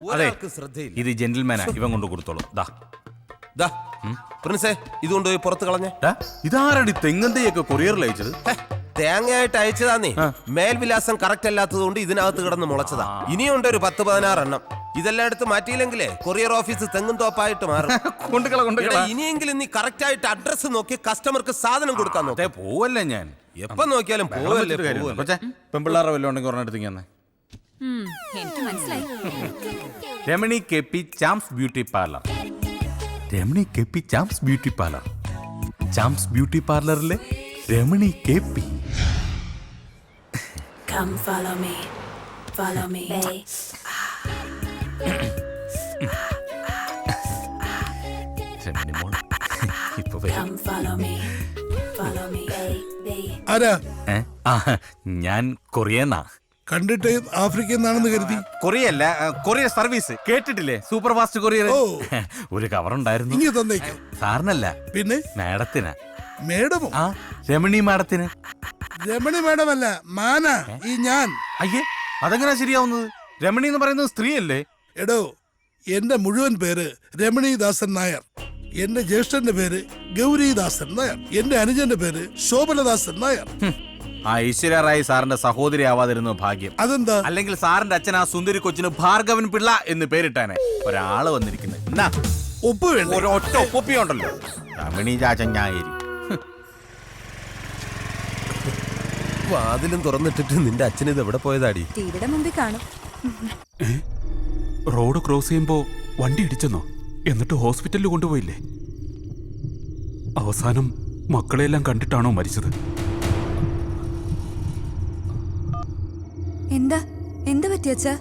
അതെ, ഇത് ജെന്റിൽമാനാ, ഇവൻ കൊണ്ട് കൊടുത്തോളൂ. പ്രിൻസേ, ഇതുകൊണ്ടുപോയി പുറത്ത് കളഞ്ഞേ. ഇതാരടി തെങ്ങന്തയൊക്കെ കൊറിയറിൽ അയച്ചത്? തേങ്ങയായിട്ട് അയച്ചതാന്നേ. മേൽവിലാസം കറക്റ്റ് അല്ലാത്തത് കൊണ്ട് ഇതിനകത്ത് കിടന്ന് മുളച്ചതാ. ഇനിയുണ്ട് ഒരു 10-16 എണ്ണം. ഇതെല്ലാം എടുത്ത് മാറ്റിയില്ലെങ്കിലേ കൊറിയർ ഓഫീസ് തെങ്ങും തോപ്പായിട്ട് മാറും. ഇനിയെങ്കിലും നീ കറക്റ്റ് ആയിട്ട് അഡ്രസ് നോക്കി കസ്റ്റമർക്ക് സാധനം കൊടുക്കാൻ നോക്കേ. പോവല്ലേ ഞാൻ എപ്പം നോക്കിയാലും പോവല്ലേ. പെമ്പിള്ളാറെ വല്ലതും ഉണ്ടെങ്കിൽ ഒരെണ്ണം എനിക്ക് മനസ്സിലായി. Ramani K P charms beauty parlour. Ramani K P charms beauty parlour. Charms beauty പാർലറിലെ Ramani K P. Come follow me, follow me. Come follow me, follow me. ആരാ? ഞാൻ കൊറിയന്നാ. കണ്ടിട്ട് ആഫ്രിക്കയിൽ നിന്നാണെന്ന് കരുതി. കൊറിയല്ല, കൊറിയർ സർവീസ് കേട്ടിട്ടില്ലേ? Super fast courier. ഒരു കവർ ഉണ്ടായിരുന്നു. ഇനി തന്നേക്കും. സാറിനല്ല, പിന്നെ മാഡത്തിനാ. മേഡമോ? രമണി മാഡത്തിന്. രമണി മേഡമല്ല, മാനാ ഈ ഞാൻ. അയ്യേ, അതെങ്ങനാ ശരിയാവുന്നത്? രമണി എന്ന് പറയുന്നത് സ്ത്രീയല്ലേ? എടോ, എന്റെ മുഴുവൻ പേര് രമണീദാസൻ നായർ. എന്റെ ജ്യേഷ്ഠന്റെ പേര് ഗൗരീദാസൻ നായർ. എന്റെ അനുജന്റെ പേര് ശോഭനദാസൻ നായർ. ഐശ്വര്യ റായ് സാറിന്റെ സഹോദരി ആവാതിരുന്നു ഭാഗ്യം. അതെന്താ? അല്ലെങ്കിൽ സാറിന്റെ അച്ഛൻ ആ സുന്ദരി കൊച്ചിന് ഭാർഗവൻ പിള്ള എന്ന് പേരിട്ടാനെ. ഒരാള് വന്നിരിക്കുന്നത് ഒപ്പ് വേണ്ട. ഒറ്റ ഒപ്പിയുണ്ടല്ലോ, രമണി ചാച്ചഞ്ഞായി. വാതിലും തുറന്നിട്ടിട്ട് നിന്റെ അച്ഛൻ ഇത് എവിടെ പോയതാടി? ടിവിയുടെ മുമ്പിൽ കാണും. റോഡ് ക്രോസ് ചെയ്യുമ്പോ വണ്ടി ഇടിച്ചെന്നോ? എന്നിട്ട് ഹോസ്പിറ്റലിൽ കൊണ്ടുപോയില്ലേ? അവസാനം മക്കളെല്ലാം കണ്ടിട്ടാണോ മരിച്ചത്? എന്താ പറ്റിയച്ചാ?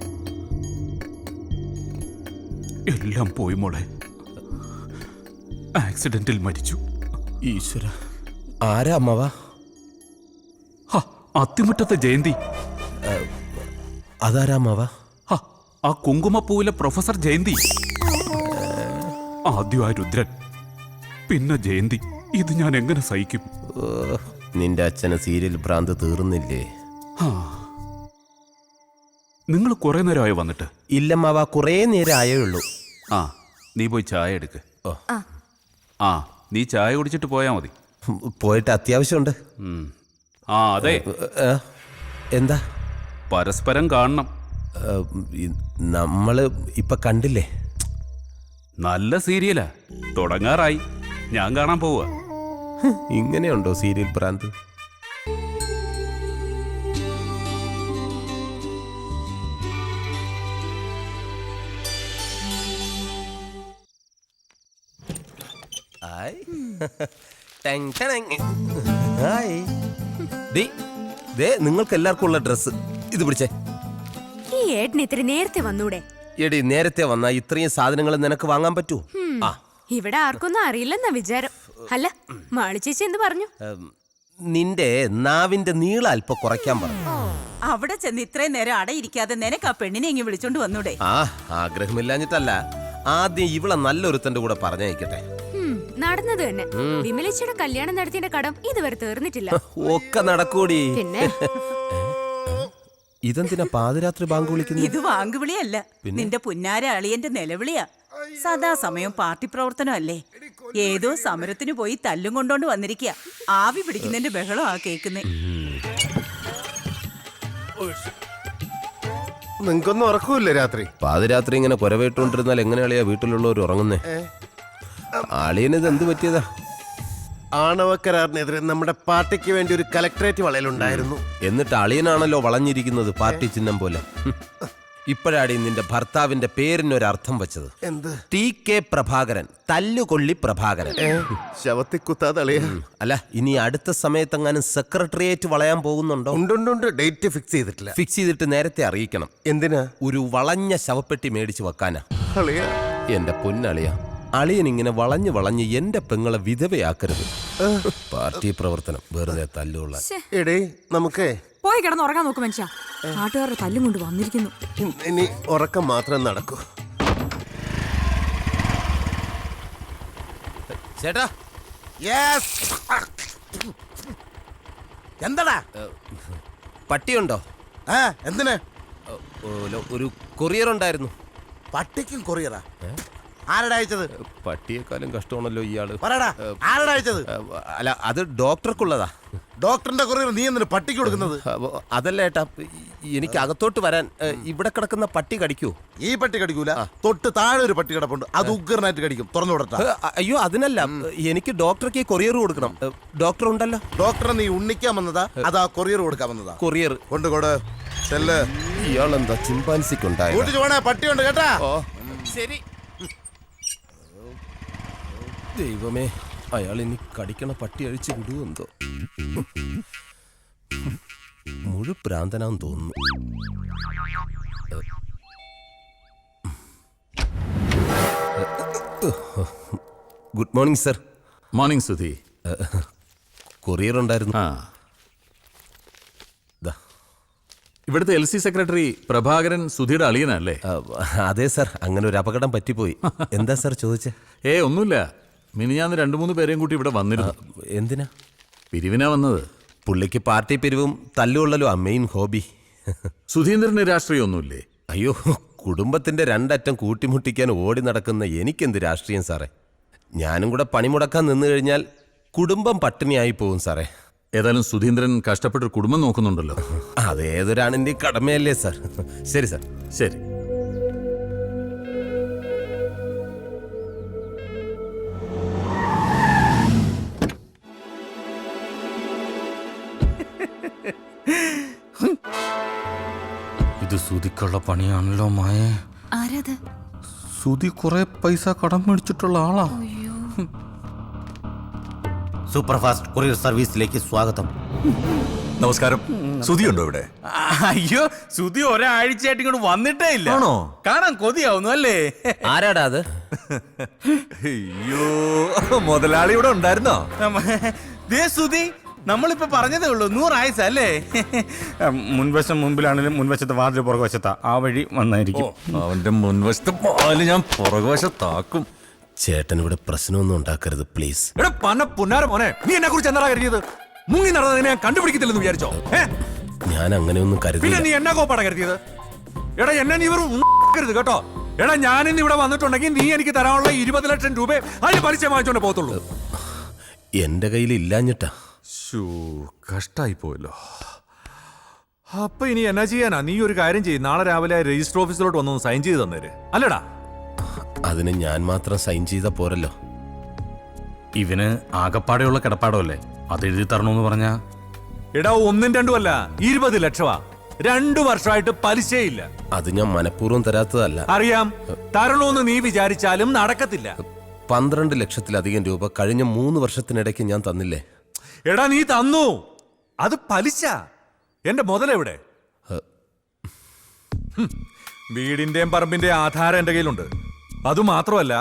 എല്ലാം പോയി മോളെ. ആക്സിഡന്റിൽ മരിച്ചു. ഈശ്വര, ആരാ അമ്മവാ? അത്തിമുറ്റത്തെ ജയന്തി. അതാരാ അമ്മവാ? ആ കുങ്കുമപ്പൂവിലെ പ്രൊഫസർ ജയന്തി. ആദ്യം ആ രുദ്രൻ, പിന്നെ ജയന്തി. ഇത് ഞാൻ എങ്ങനെ സഹിക്കും? നിന്റെ അച്ഛന് സീരിയൽ ഭ്രാന്ത് തീർന്നില്ലേ? നിങ്ങൾ കുറെ നേരമായി വന്നിട്ട്? ഇല്ലമ്മാവാ, കുറേ നേരം ആയേ ഉള്ളൂ. നീ പോയി ചായ എടുക്ക്. നീ ചായ കുടിച്ചിട്ട് പോയാ മതി. പോയിട്ട് അത്യാവശ്യമുണ്ട്. അതെ. എന്താ? പരസ്പരം കാണണം. നമ്മള് ഇപ്പൊ കണ്ടില്ലേ? നല്ല സീരിയലാ, തുടങ്ങാറായി. ഞാൻ കാണാൻ പോവാ. ഇങ്ങനെയുണ്ടോ സീരിയൽ ഭ്രാന്ത്? നിങ്ങൾക്ക് എല്ലാവർക്കും ഉള്ള ഡ്രസ് ഇത് പിടിച്ചേ. ഈ ഏട്ടന് ഇത്ര നേരത്തെ വന്നൂടെ? എടി, നേരത്തെ വന്നാ ഇത്രയും സാധനങ്ങൾ നിനക്ക് വാങ്ങാൻ പറ്റൂ? ഇവിടെ ആർക്കൊന്നും അറിയില്ലെന്നാ വിചാരം. അല്ല, മാളി ചേച്ചി എന്ത് പറഞ്ഞു? നിന്റെ നാവിന്റെ നീളം അല്പം കുറയ്ക്കാൻ പറഞ്ഞു. അവിടെ ചെന്ന് ഇത്രയും നേരം അടയിരിക്കാതെ നിനക്ക് ആ പെണ്ണിനെ ഇങ്ങ് വിളിച്ചോണ്ട് വന്നൂടെ? ആഗ്രഹമില്ലാഞ്ഞിട്ടല്ല, ആദ്യം ഇവളെ നല്ലൊരുത്തന്റെ കൂടെ പറഞ്ഞയക്കട്ടെ. നടന്നത് തന്നെ. വിമലേച്ചിയുടെ കല്യാണം നടത്തിയ കടം ഇതുവരെ തീർന്നിട്ടില്ല. ഒക്കെ നടക്കൂടി. പിന്നെ ഇതെന്തിനാ പാതിരാത്രി ബാങ്ക് വിളിക്കുന്നത്? ഇത് വാങ്കുവിളിയല്ല, നിന്റെ പുന്നാര അളിയന്റെ നിലവിളിയാ. സദാസമയം പാർട്ടി പ്രവർത്തനം അല്ലേ? ഏതോ സമരത്തിന് പോയി തല്ലും കൊണ്ടോണ്ട് വന്നിരിക്കുക. ആവി പിടിക്കുന്നതിന്റെ ബഹളം കേൾക്കുന്നേ. നിങ്ങൾക്കൊന്നും ഉറക്കൂല്ലേ രാത്രി? പാതിരാത്രി ഇങ്ങനെ കുരവേട്ടുകൊണ്ടിരുന്നാൽ എങ്ങനെയാളിയാ വീട്ടിലുള്ളവർ ഉറങ്ങുന്നേ? അളിയനിത് എന്ത് പറ്റിയതാ? ആണവ കരാറിനെതിരെ നമ്മുടെ പാർട്ടിക്ക് വേണ്ടി ഒരു കലക്ടറേറ്റ് വളയലുണ്ടായിരുന്നു. എന്നിട്ട് അളിയനാണല്ലോ വളഞ്ഞിരിക്കുന്നത് പാർട്ടി ചിഹ്നം പോലെ. ഇപ്പോഴാടി നിന്റെ ഭർത്താവിന്റെ പേരിനൊരർത്ഥം വെച്ചത്. എന്ത്? TK പ്രഭാകരൻ, തല്ലുകൊള്ളി പ്രഭാകരൻ. ശവത്തി കുത്താതളിയ. അല്ല, ഇനി അടുത്ത സമയത്തെങ്ങാനും സെക്രട്ടേറിയറ്റ് വളയാൻ പോകുന്നുണ്ടോ? ഉണ്ട്. ഡേറ്റ് ഫിക്സ് ചെയ്തിട്ടില്ല. ഫിക്സ് ചെയ്തിട്ട് നേരത്തെ അറിയിക്കണം. എന്തിനാ? ഒരു വളഞ്ഞ ശവപ്പെട്ടി മേടിച്ചു വെക്കാനാ. അളിയ, എന്റെ പൊന്നളിയ, അളിയൻ ഇങ്ങനെ വളഞ്ഞ് എന്റെ പെങ്ങളെ വിധവയാക്കരുത്. പാർട്ടി പ്രവർത്തനം വെറുതെ തല്ലുള്ള. എടേ, നമുക്ക് പോയി കിടന്ന് ഉറങ്ങാൻ നോക്ക് മനുഷ്യ. നാട്ടുകാരുടെ തല്ലും കൊണ്ട് വന്നിരിക്കുന്നു. ഇനി ഉറക്കം മാത്രം നടക്കൂ. ചേട്ടാ, എന്താടാ? പട്ടിയുണ്ടോ? എന്തിനാ? ഒരു കൊറിയർ ഉണ്ടായിരുന്നു. പട്ടിക്കും കൊറിയറാ? ആരുടെ അയച്ചത്? പട്ടിയെക്കാളും കഷ്ടമാണല്ലോ ഇയാള്. പറയടാ, ആരുടെ അയച്ചത്? അല്ല, അത് ഡോക്ടർക്കുള്ളതാ. ഡോക്ടറിന്റെ കൊറിയർ നീ എന്തിനു പട്ടിക്ക് കൊടുക്കുന്നത്? അതല്ല ഏട്ടാ, എനിക്ക് അകത്തോട്ട് വരാൻ ഇവിടെ കിടക്കുന്ന പട്ടി കടിക്കൂ? ഈ പട്ടി കടിക്കൂല, തൊട്ട് താഴെ ഒരു പട്ടി കിടപ്പുണ്ട്, അത് ഉഗ്രനായിട്ട് കടിക്കും. തുറന്നു വിടട്ടാ? അയ്യോ, അതിനല്ല, എനിക്ക് ഡോക്ടർക്ക് കൊറിയർ കൊടുക്കണം. ഡോക്ടർ ഉണ്ടല്ലോ. ഡോക്ടറെ നീ ഉണ്ണിക്കാൻ വന്നതാ അതാ കൊറിയർ കൊടുക്കാൻ വന്നതാ? കൊറിയർ കൊണ്ടുകൊട്. ചെല്ല്. ഇയാളെന്താ ചിമ്പാൻസിക്കുണ്ടായി? കൂട്ടിച്ചു പോണേ, പട്ടിയുണ്ട് കേട്ടാ. ഓ ശരി. ദൈവമേ, അയാൾ ഇനി കടിക്കണ പട്ടി അഴിച്ചു വിടുവെന്തോ. മുഴുപ്രാന്തനാന്ന് തോന്നുന്നു. Good morning sir. Morning Sudhi. Courier ഉണ്ടായിരുന്നു. ആ, ഇവിടുത്തെ LC സെക്രട്ടറി പ്രഭാകരൻ സുധിയുടെ അളിയനല്ലേ? അതെ സർ, അങ്ങനെ ഒരു അപകടം പറ്റിപ്പോയി. എന്താ സർ ചോദിച്ചേ? ഒന്നുമില്ല. മിനിഞ്ഞാന്ന് 2-3 പേരെയും കൂട്ടി ഇവിടെ വന്നിരുന്നു. എന്തിനാ? പിരിവിനാ വന്നത്. പുള്ളിക്ക് പാർട്ടി പിരിവും തല്ലുകൊള്ളലോ മെയിൻ ഹോബി. സുധീന്ദ്രന് രാഷ്ട്രീയമൊന്നുമില്ലേ? അയ്യോ, കുടുംബത്തിന്റെ രണ്ടറ്റം കൂട്ടിമുട്ടിക്കാൻ ഓടി നടക്കുന്ന എനിക്കെന്ത് രാഷ്ട്രീയം സാറേ? ഞാനും കൂടെ പണിമുടക്കാൻ നിന്ന് കഴിഞ്ഞാൽ കുടുംബം പട്ടിണിയായി പോകും സാറേ. ഏതായാലും സുധീന്ദ്രൻ കഷ്ടപ്പെട്ടൊരു കുടുംബം നോക്കുന്നുണ്ടല്ലോ. അതേതൊരാണിന്റെ കടമയല്ലേ സാർ? ശരി സാർ. ശരി. ഇത് സുധിക്കുള്ള പണിയാണല്ലോ മായ. ആരാത്? സുധി കുറെ പൈസ കടം മേടിച്ചിട്ടുള്ള ആളാ. സൂപ്പർ ഫാസ്റ്റ് കൊറിയർ സർവീസിലേക്ക് സ്വാഗതം. നമസ്കാരം. സുധി ഉണ്ടോ ഇവിടെ? അയ്യോ, സുധി ഒരാഴ്ചയായിട്ട് ഇങ്ങോട്ട് വന്നിട്ടേ ഇല്ല. ആണോ? കാണാൻ കൊതിയാവുന്നു അല്ലേ? ആരാടാ അത്? അയ്യോ, മുതലാളി ഇവിടെ ഉണ്ടായിരുന്നോ? ദേ സുധി, നമ്മളിപ്പോ പറഞ്ഞതേ ഉള്ളൂ, 100 ആയുസ് അല്ലേ? മുൻവശം മുൻപിലാണെങ്കിലും മുൻവശത്ത് വാതിൽ പുറകുവശത്താ, ആ വഴി വന്നായിരിക്കും. അവന്റെ മുൻവശത്ത് പാല് ഞാൻ പുറകുവശത്താക്കും. ചേട്ടൻ ഇവിടെ പ്രശ്നമൊന്നും ഉണ്ടാക്കരുത് പ്ലീസ്. എടാ പന്ന പുന്നാര മോനെ, നീ എന്നെ കുറിച്ച് എന്താ കരുതിയത്? മുങ്ങി നടന്നതിനെ ഞാൻ കണ്ടുപിടിക്കത്തില്ലെന്ന് വിചാരിച്ചോ? ഞാൻ അങ്ങനെയൊന്നും പിന്നെ കരുതില്ല. നീ എന്നാ കോപ്പാടാ കരുതിയത്? എടാ എന്നെ നീ വെറും കരുത് കേട്ടോ. എടാ ഞാനിന്ന് ഇവിടെ വന്നിട്ടുണ്ടെങ്കിൽ നീ എനിക്ക് തരാനുള്ള 20 ലക്ഷം രൂപ അതിന് പലിശ വാങ്ങിച്ചോണ്ട് പോകത്തുള്ളൂ. എന്റെ കയ്യിൽ ഇല്ലാഞ്ഞിട്ടാ. കഷ്ടായി പോയല്ലോ. അപ്പൊ ഇനി എന്നാ ചെയ്യാനാ? നീ ഒരു കാര്യം ചെയ്യും, നാളെ രാവിലെ രജിസ്റ്റർ ഓഫീസിലോട്ട് വന്നൊന്ന് സൈൻ ചെയ്ത് തന്നേര്. അല്ലടാ? അതിന് ഞാൻ മാത്രം സൈൻ ചെയ്ത പോരല്ലോ. ഇവന് ആകപ്പാടെയുള്ള കിടപ്പാടമല്ലേ, അത് എഴുതി തരണമെന്ന് പറഞ്ഞാ. എടാ 1-2 അല്ല, 20 ലക്ഷമാ. 2 വർഷമായിട്ട് പലിശയില്ല. അത് ഞാൻ മനഃപൂർവ്വം തരാത്തതല്ല. അറിയാം, തരണോന്ന് നീ വിചാരിച്ചാലും നടക്കത്തില്ല. 12 ലക്ഷത്തിലധികം രൂപ കഴിഞ്ഞ 3 വർഷത്തിനിടയ്ക്ക് ഞാൻ തന്നില്ലേ? എടാ നീ തന്നു, അത് പലിശ. എന്റെ മുതലെവിടെ? വീടിന്റെയും പറമ്പിന്റെയും ആധാരം എന്റെ കയ്യിലുണ്ട്. അതുമാത്രമല്ല,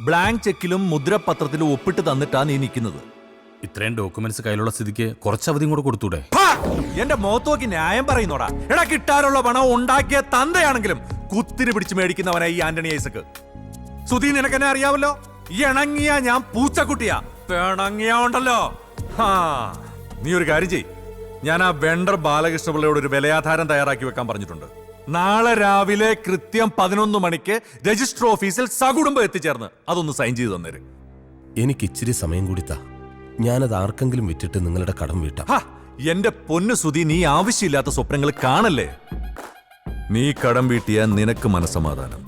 ബ്ലാങ്ക് ചെക്കിലും മുദ്രപത്രത്തിലും ഒപ്പിട്ട് തന്നിട്ടാ നീ നിൽക്കുന്നത്. ഇത്രയും ഡോക്യുമെന്റ്സ് കയ്യിലുള്ള സ്ഥിതിക്ക് കുറച്ച് അവധിയും കൂടെ കൊടുത്തൂടെ? എന്റെ മുഖത്ത് നോക്കി ന്യായം പറയുന്നോടാ. എടാ കിട്ടാനുള്ള പണം ഉണ്ടാക്കിയ തന്തയാണെങ്കിലും കുത്തിരി പിടിച്ച് മേടിക്കുന്നവനാ ഈ ആന്റണി ഐസക്ക്. സുധി, നിനക്കെന്നെ അറിയാവല്ലോ. ഇണങ്ങിയ ഞാൻ പൂച്ചക്കുട്ടിയാ, പിണങ്ങിയ ഉണ്ടല്ലോ. നീ ഒരു കാര്യം ചെയ്, ഞാൻ ആ വെണ്ടർ ബാലകൃഷ്ണപിള്ളയോട് ഒരു വിലയാധാരം തയ്യാറാക്കി വെക്കാൻ പറഞ്ഞിട്ടുണ്ട്. നാളെ രാവിലെ കൃത്യം 11 മണിക്ക് രജിസ്റ്റർ ഓഫീസിൽ സകുടുംബം എത്തിച്ചേർന്ന് അതൊന്ന് സൈൻ ചെയ്ത് തന്നേര്. എനിക്ക് ഇച്ചിരി സമയം കൂടി താ, ഞാനത് ആർക്കെങ്കിലും വിറ്റിട്ട് നിങ്ങളുടെ കടം വീട്ടാം. എന്റെ പൊന്നു സുധി, നീ ആവശ്യമില്ലാത്ത സ്വപ്നങ്ങൾ കാണല്ലേ. നീ കടം വീട്ടിയ നിനക്ക് മനസ്സമാധാനം,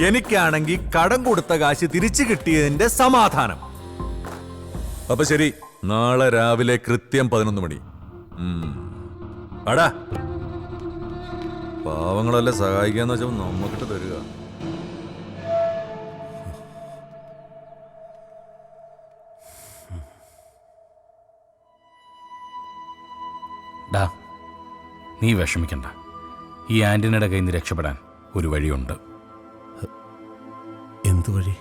എനിക്കാണെങ്കിൽ കടം കൊടുത്ത കാശ് തിരിച്ചു കിട്ടിയതിന്റെ സമാധാനം. അപ്പൊ ശരി, നാളെ രാവിലെ കൃത്യം 11 മണി. അടാ, പാവങ്ങളെല്ലാം സഹായിക്കാന്ന് വെച്ചാൽ നമ്മക്കിട്ട് തരിക. ഡാ, നീ വിഷമിക്കണ്ട. ഈ ആന്റണിയുടെ കയ്യിൽ നിന്ന് രക്ഷപ്പെടാൻ ഒരു വഴിയുണ്ട്. എന്തു വഴി?